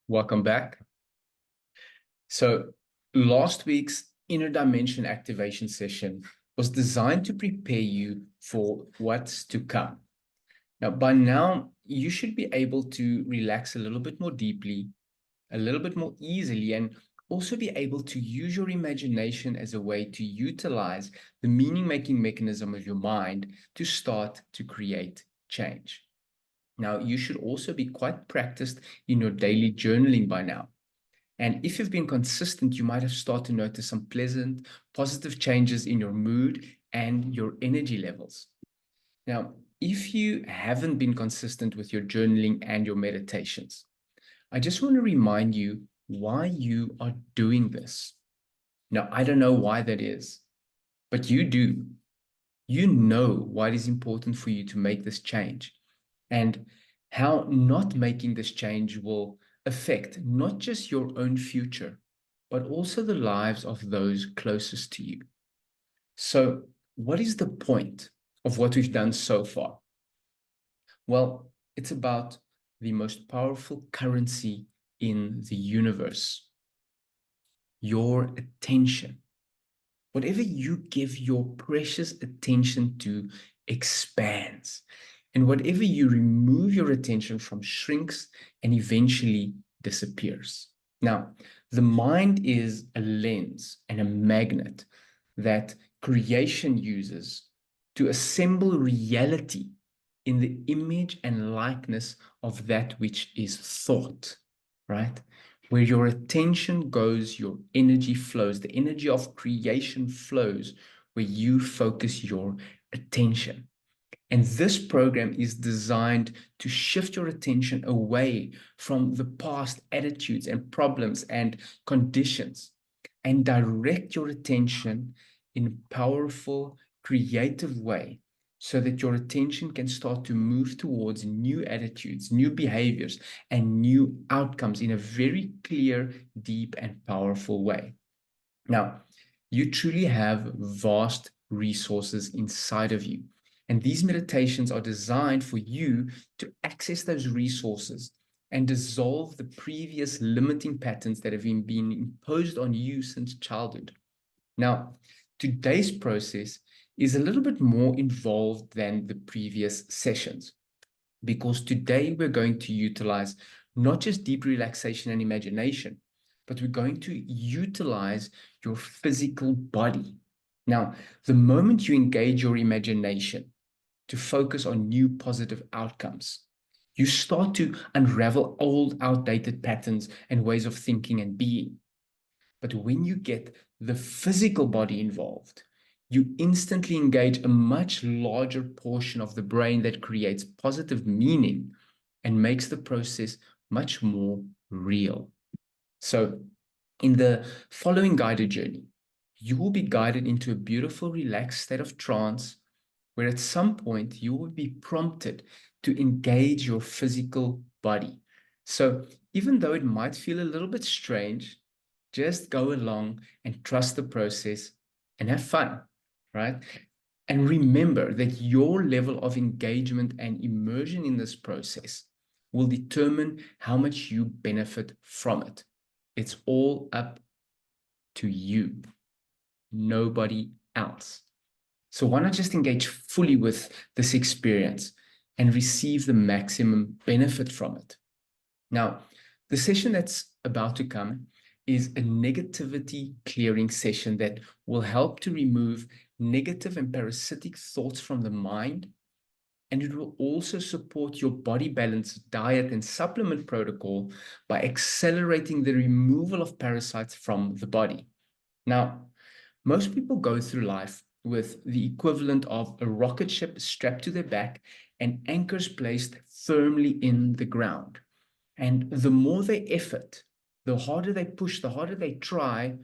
Welcome back. So last week's inner dimension activation session was designed to prepare you for what's to come. Now, by now, you should be able to relax a little bit more deeply, a little bit more easily, and also be able to use your imagination as a way to utilize the meaning-making mechanism of your mind to start to create change. Now, you should also be quite practiced in your daily journaling by now. And if you've been consistent, you might have started to notice some pleasant, positive changes in your mood and your energy levels. Now, if you haven't been consistent with your journaling and your meditations, I just want to remind you why you are doing this. Now, I don't know why that is, but you do. You know why it is important for you to make this change and how not making this change will affect not just your own future, but also the lives of those closest to you. So, what is the point of what we've done so far? Well, it's about the most powerful currency in the universe, your attention. Whatever you give your precious attention to expands. And whatever you remove your attention from shrinks and eventually disappears. Now, the mind is a lens and a magnet that creation uses to assemble reality in the image and likeness of that which is thought, right? Where your attention goes, your energy flows. The energy of creation flows where you focus your attention. And this program is designed to shift your attention away from the past attitudes and problems and conditions and direct your attention in a powerful, creative way so that your attention can start to move towards new attitudes, new behaviors, and new outcomes in a very clear, deep, and powerful way. Now, you truly have vast resources inside of you. And these meditations are designed for you to access those resources and dissolve the previous limiting patterns that have been imposed on you since childhood. Now, today's process is a little bit more involved than the previous sessions because today we're going to utilize not just deep relaxation and imagination, but we're going to utilize your physical body. Now, the moment you engage your imagination to focus on new positive outcomes, you start to unravel old, outdated patterns and ways of thinking and being. But when you get the physical body involved, you instantly engage a much larger portion of the brain that creates positive meaning and makes the process much more real. So, in the following guided journey, you will be guided into a beautiful, relaxed state of trance where at some point you will be prompted to engage your physical body. So, even though it might feel a little bit strange, just go along and trust the process and have fun, right? And remember that your level of engagement and immersion in this process will determine how much you benefit from it. It's all up to you, nobody else. So why not just engage fully with this experience and receive the maximum benefit from it? Now, the session that's about to come is a negativity clearing session that will help to remove negative and parasitic thoughts from the mind. And it will also support your body balance diet and supplement protocol by accelerating the removal of parasites from the body. Now, most people go through life with the equivalent of a rocket ship strapped to their back and anchors placed firmly in the ground. And the more they effort, the harder they push, the harder they try,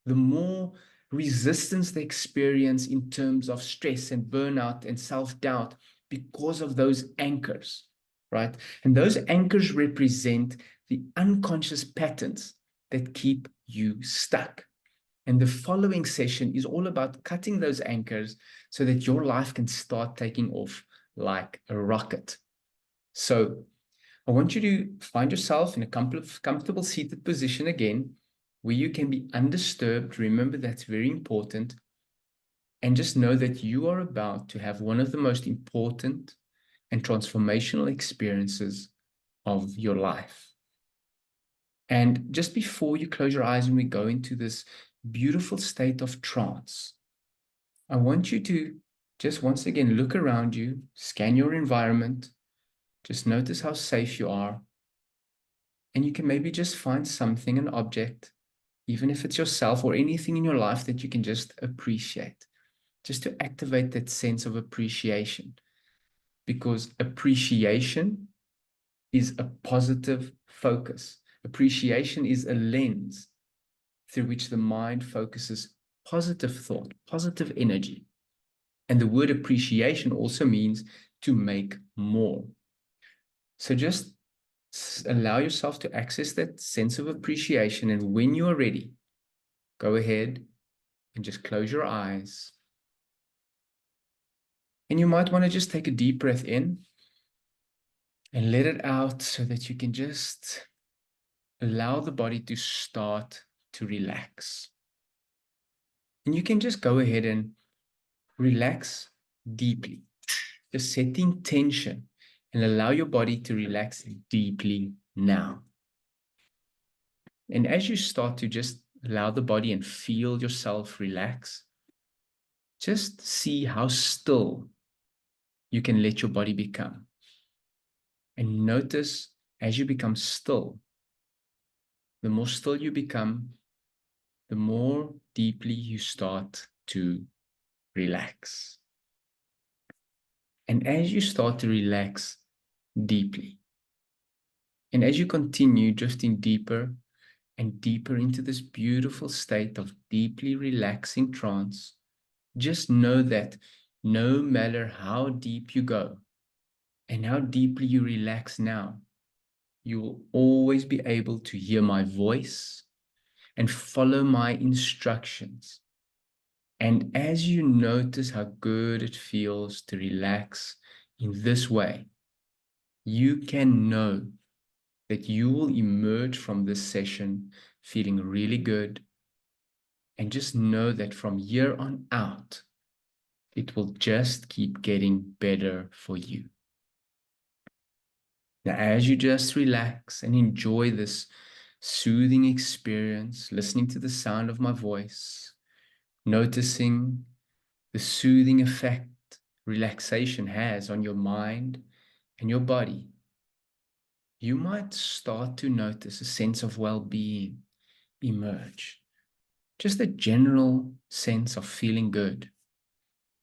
the more resistance they experience in terms of stress and burnout and self-doubt because of those anchors, right? And those anchors represent the unconscious patterns that keep you stuck. And the following session is all about cutting those anchors so that your life can start taking off like a rocket. So I want you to find yourself in a comfortable seated position again, where you can be undisturbed. Remember, that's very important. And just know that you are about to have one of the most important and transformational experiences of your life. And just before you close your eyes and we go into this beautiful state of trance, I want you to just once again look around you, scan your environment, just notice how safe you are. And you can maybe just find something, an object, even if it's yourself or anything in your life that you can just appreciate, just to activate that sense of appreciation. Because appreciation is a positive focus. Appreciation is a lens through which the mind focuses positive thought, positive energy. And the word appreciation also means to make more. So just allow yourself to access that sense of appreciation. And when you are ready, go ahead and just close your eyes. And you might want to just take a deep breath in and let it out so that you can just allow the body to start to relax. And you can just go ahead and relax deeply, just setting tension and allow your body to relax deeply now. And as you start to just allow the body and feel yourself relax, just see how still you can let your body become. And notice as you become still, the more still you become, the more deeply you start to relax. And as you start to relax deeply, and as you continue drifting deeper and deeper into this beautiful state of deeply relaxing trance, just know that no matter how deep you go and how deeply you relax now, you will always be able to hear my voice and follow my instructions. And as you notice how good it feels to relax in this way, you can know that you will emerge from this session feeling really good. And just know that from here on out, it will just keep getting better for you. Now, as you just relax and enjoy this soothing experience, listening to the sound of my voice, noticing the soothing effect relaxation has on your mind and your body, you might start to notice a sense of well-being emerge. Just a general sense of feeling good.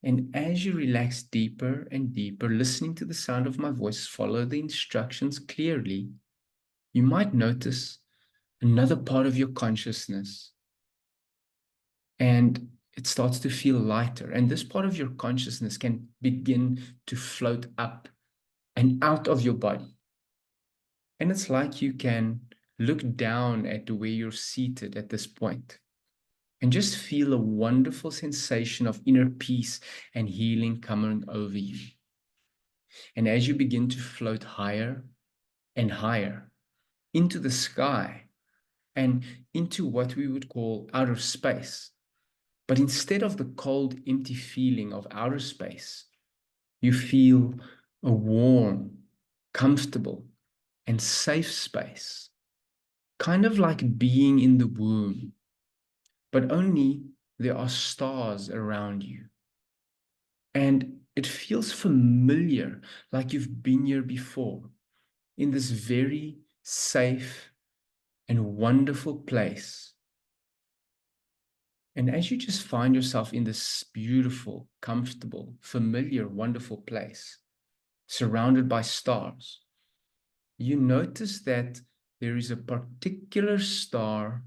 And as you relax deeper and deeper, listening to the sound of my voice, follow the instructions clearly, you might notice another part of your consciousness. And it starts to feel lighter. And this part of your consciousness can begin to float up and out of your body. And it's like you can look down at where you're seated at this point and just feel a wonderful sensation of inner peace and healing coming over you. And as you begin to float higher and higher into the sky and into what we would call outer space, but instead of the cold, empty feeling of outer space, you feel a warm, comfortable, and safe space, kind of like being in the womb, but only there are stars around you. And it feels familiar, like you've been here before, in this very safe and wonderful place. And as you just find yourself in this beautiful, comfortable, familiar, wonderful place, surrounded by stars, you notice that there is a particular star,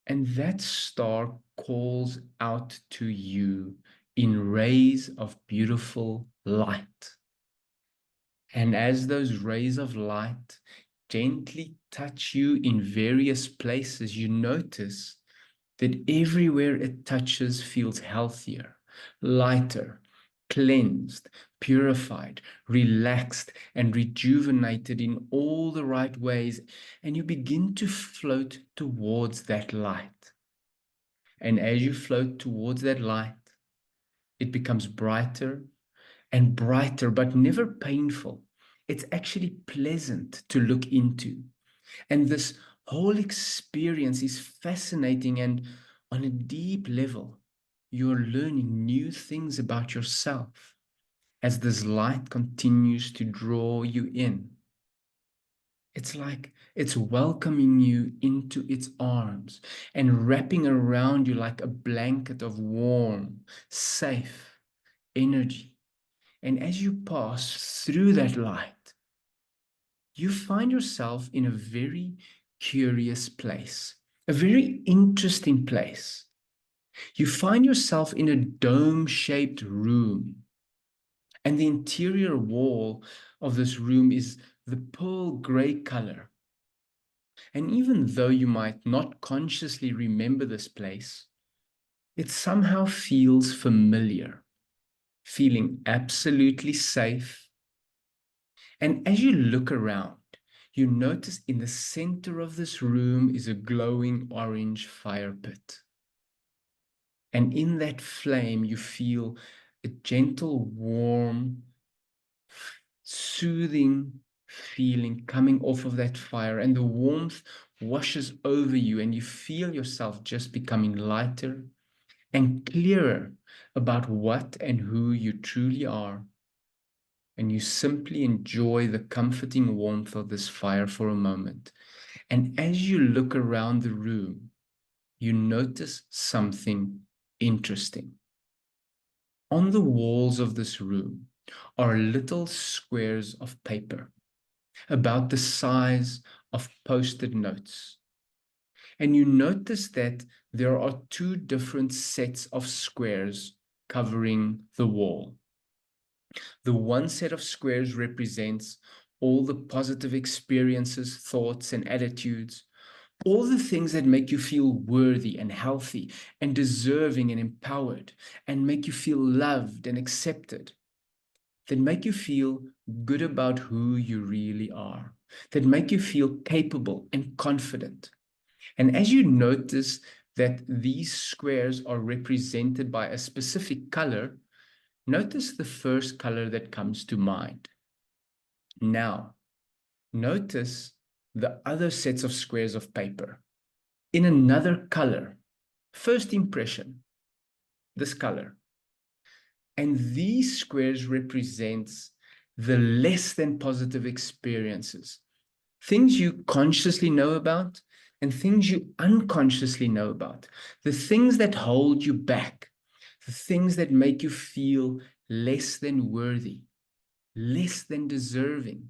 and that star calls out to you in rays of beautiful light. And as those rays of light gently touch you in various places, you notice that everywhere it touches feels healthier, lighter, cleansed, purified, relaxed, and rejuvenated in all the right ways. And you begin to float towards that light. And as you float towards that light, it becomes brighter and brighter, but never painful. It's actually pleasant to look into. And this whole experience is fascinating, and on a deep level, you're learning new things about yourself as this light continues to draw you in. It's like it's welcoming you into its arms and wrapping around you like a blanket of warm, safe energy. And as you pass through that light, you find yourself in a very curious place, a very interesting place. You find yourself in a dome-shaped room, and the interior wall of this room is the pearl gray color. And even though you might not consciously remember this place, it somehow feels familiar, feeling absolutely safe. And as you look around, you notice in the center of this room is a glowing orange fire pit. And in that flame, you feel a gentle, warm, soothing feeling coming off of that fire. And the warmth washes over you, and you feel yourself just becoming lighter and clearer about what and who you truly are. And you simply enjoy the comforting warmth of this fire for a moment. And as you look around the room, you notice something interesting. On the walls of this room are little squares of paper about the size of post-it notes. And you notice that there are two different sets of squares covering the wall. The one set of squares represents all the positive experiences, thoughts, and attitudes, all the things that make you feel worthy and healthy and deserving and empowered and make you feel loved and accepted, that make you feel good about who you really are, that make you feel capable and confident. And as you notice that these squares are represented by a specific color, notice the first color that comes to mind. Now, notice the other sets of squares of paper in another color. First impression, this color. And these squares represents the less than positive experiences, things you consciously know about and things you unconsciously know about, the things that hold you back, the things that make you feel less than worthy, less than deserving,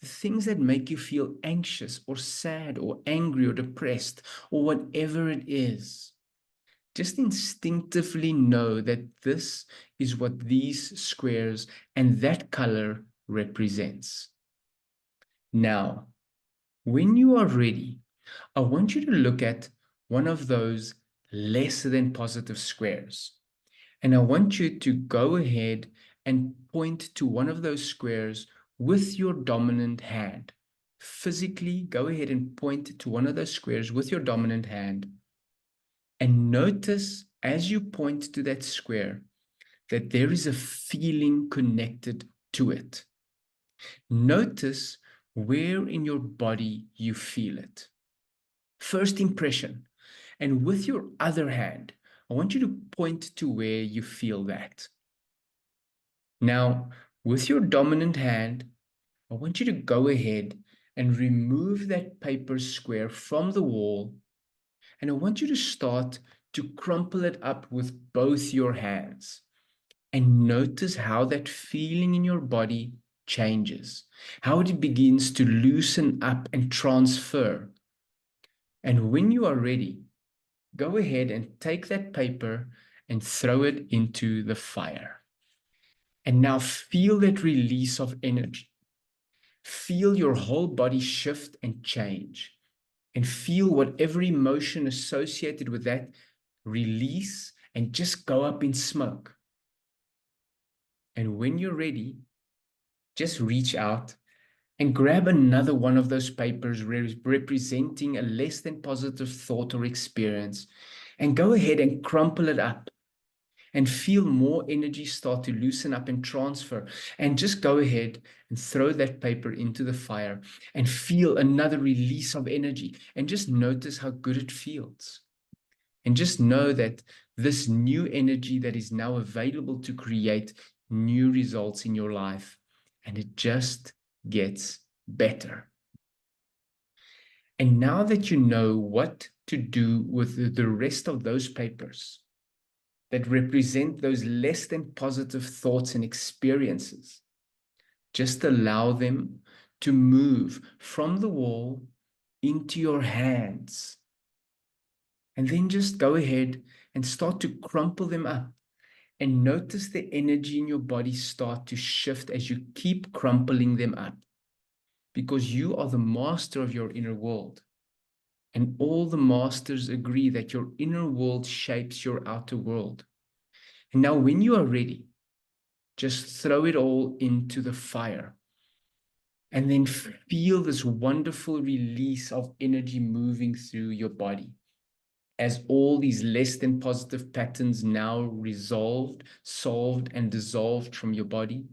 the things that make you feel anxious or sad or angry or depressed or whatever it is. Just instinctively know that this is what these squares and that color represents. Now, when you are ready, I want you to look at one of those less than positive squares. And I want you to go ahead and point to one of those squares with your dominant hand. Physically, go ahead and point to one of those squares with your dominant hand. And notice as you point to that square that there is a feeling connected to it. Notice where in your body you feel it. First impression. And with your other hand, I want you to point to where you feel that. Now, with your dominant hand, I want you to go ahead and remove that paper square from the wall. And I want you to start to crumple it up with both your hands. And notice how that feeling in your body changes, how it begins to loosen up and transfer. And when you are ready, go ahead and take that paper and throw it into the fire. And now feel that release of energy. Feel your whole body shift and change. And feel whatever emotion associated with that release and just go up in smoke. And when you're ready, just reach out and grab another one of those papers representing a less than positive thought or experience, and go ahead and crumple it up and feel more energy start to loosen up and transfer. And just go ahead and throw that paper into the fire and feel another release of energy, and just notice how good it feels. And just know that this new energy that is now available to create new results in your life, and it just gets better. And now that you know what to do with the rest of those papers that represent those less than positive thoughts and experiences, just allow them to move from the wall into your hands. And then just go ahead and start to crumple them up. And notice the energy in your body start to shift as you keep crumpling them up. Because you are the master of your inner world. And all the masters agree that your inner world shapes your outer world. And now when you are ready, just throw it all into the fire. And then feel this wonderful release of energy moving through your body, as all these less than positive patterns now resolved, solved, and dissolved from your body,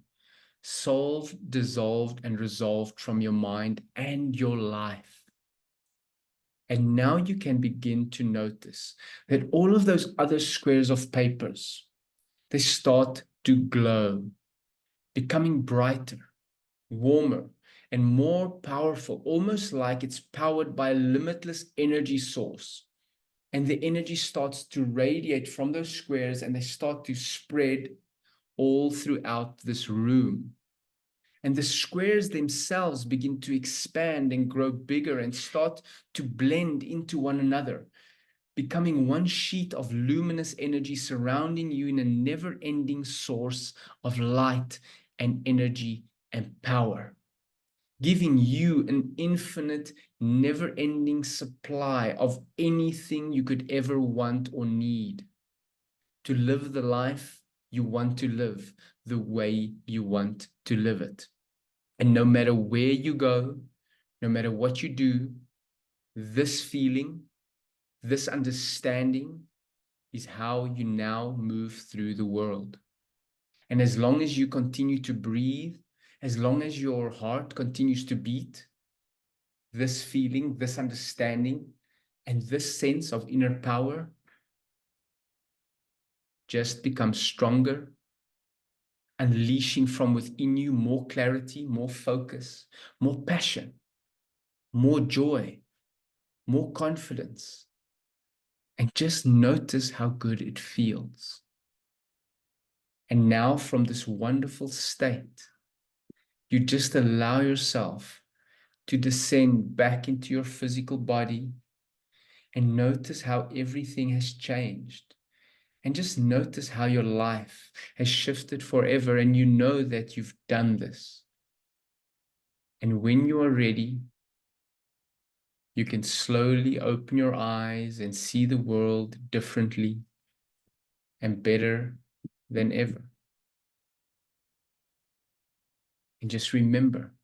solved, dissolved, and resolved from your mind and your life. And now you can begin to notice that all of those other squares of papers, they start to glow, becoming brighter, warmer, and more powerful, almost like it's powered by a limitless energy source. And the energy starts to radiate from those squares, and they start to spread all throughout this room. And the squares themselves begin to expand and grow bigger and start to blend into one another, becoming one sheet of luminous energy surrounding you in a never-ending source of light and energy and power, giving you an infinite, never-ending supply of anything you could ever want or need to live the life you want to live the way you want to live it. And no matter where you go, no matter what you do, this feeling, this understanding is how you now move through the world. And as long as you continue to breathe, as long as your heart continues to beat, this feeling, this understanding, and this sense of inner power just becomes stronger, unleashing from within you more clarity, more focus, more passion, more joy, more confidence. And just notice how good it feels. And now from this wonderful state, you just allow yourself to descend back into your physical body and notice how everything has changed. And just notice how your life has shifted forever, and you know that you've done this. And when you are ready, you can slowly open your eyes and see the world differently and better than ever. And just remember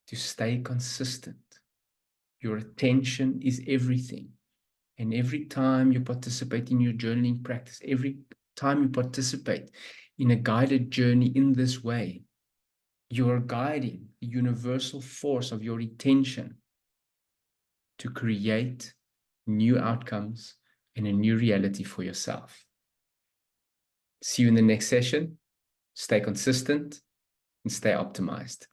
to stay consistent. Your attention is everything. And every time you participate in your journaling practice, every time you participate in a guided journey in this way, you are guiding the universal force of your intention to create new outcomes and a new reality for yourself. See you in the next session. Stay consistent and stay optimized.